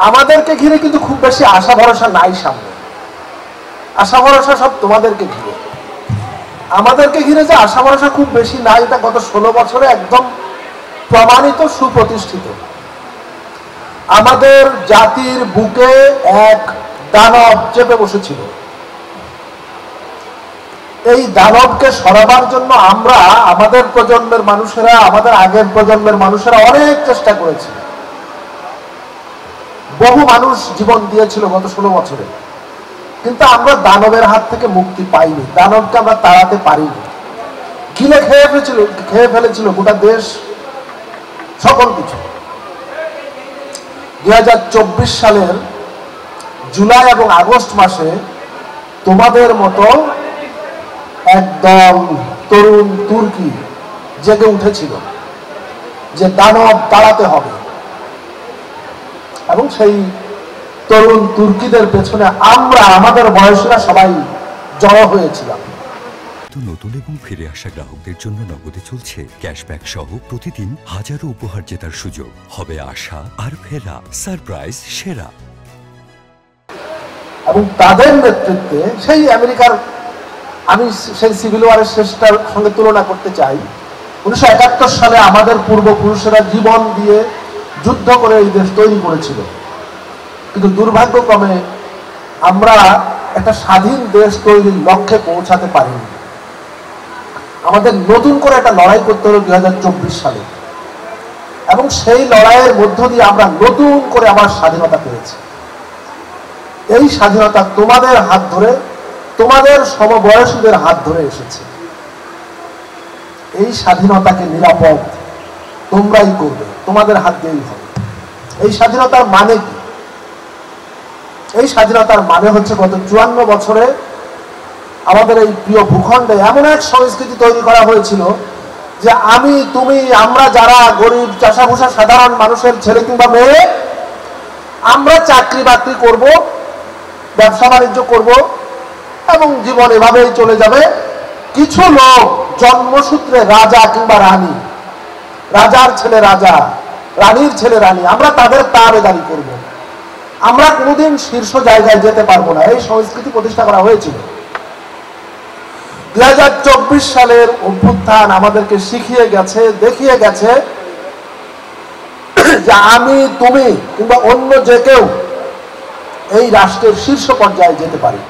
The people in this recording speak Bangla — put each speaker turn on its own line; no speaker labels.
আমাদেরকে ঘিরে কিন্তু খুব বেশি আশা ভরসা নাই সামনে। আশা ভরসা সব তোমাদেরকে ঘিরে। আমাদেরকে ঘিরে যে আশা ভরসা খুব বেশি নাই, এটা গত 16 বছরে একদম প্রমাণিত, সুপ্রতিষ্ঠিত। আমাদের জাতির বুকে এক দানব চেপে বসেছিল। এই দানবকে সরাবার জন্য আমরা, আমাদের প্রজন্মের মানুষেরা, আমাদের আগের প্রজন্মের মানুষেরা অনেক চেষ্টা করেছি। বহু মানুষ জীবন দিয়েছিল গত 16 বছরে, কিন্তু আমরা দানবের হাত থেকে মুক্তি পাইনি। দানবকে আমরা তাড়াতে পারিনি। গিলে খেয়ে ফেলেছিল গোটা দেশ, সকল কিছু। 2024 সালের জুলাই এবং আগস্ট মাসে তোমাদের মতো একদম তরুণ তুর্কি জেগে উঠেছিল যে দানব তাড়াতে হবে, এবং সেই তরুণ তুর্কিদের পেছনে আমরা, আমাদের বয়সীরা সবাই জড়ো হয়েছিলাম।
নতুন এবং ফিরে আসা গ্রাহকদের জন্য নগদে চলছে ক্যাশব্যাক সহ প্রতিদিন হাজারো উপহার জেতার সুযোগ। হবে আশা আর ফেরা, সারপ্রাইজ সেরা।
এবং তাদের নেতৃত্বে সেই আমেরিকার, আমি সেই সিভিল ওয়ারের শেষটার সঙ্গে তুলনা করতে চাই। 1971 সালে আমাদের পূর্বপুরুষেরা জীবন দিয়ে যুদ্ধ করে এই দেশ তৈরি করেছিল, কিন্তু দুর্ভাগ্যক্রমে আমরা একটা স্বাধীন দেশ তৈরির লক্ষ্যে পৌঁছাতে পারিনি। আমাদের নতুন করে একটা লড়াই করতে হলো 2024 সালে, এবং সেই লড়াইয়ের মধ্য দিয়ে আমরা নতুন করে আবার স্বাধীনতা পেয়েছি। এই স্বাধীনতা তোমাদের হাত ধরে, তোমাদের সমবয়সীদের হাত ধরে এসেছে। এই স্বাধীনতাকে নিরাপদ তোমরাই করবে, তোমাদের হাত দিয়েই হবে। এই স্বাধীনতার মানে কি? এই স্বাধীনতার মানে হচ্ছে গত 54 বছরে আমাদের এই প্রিয় ভূখণ্ডে এমন এক সংস্কৃতি তৈরি করা হয়েছিল যে আমি, তুমি, আমরা যারা গরিব চাষাভুষা সাধারণ মানুষের ছেলে কিংবা মেয়ে, আমরা চাকরি বাকরি করব, ব্যবসা বাণিজ্য করব, এবং জীবন এভাবেই চলে যাবে। কিছু লোক জন্মসূত্রে রাজা কিংবা রানী, রাজার ছেলে রাজা, রানীর ছেলে রানী, আমরা তাদের তাবেদারি করব। আমরা কোনোদিন শীর্ষ জায়গায় যেতে পারবো না। এই সংস্কৃতি প্রতিষ্ঠা করা হয়েছিল। 2024 সালের অভ্যুত্থান আমাদেরকে শিখিয়ে গেছে, দেখিয়ে গেছে যে আমি, তুমি কিংবা অন্য যে কেউ এই রাষ্ট্রের শীর্ষ পর্যায়ে যেতে পারি।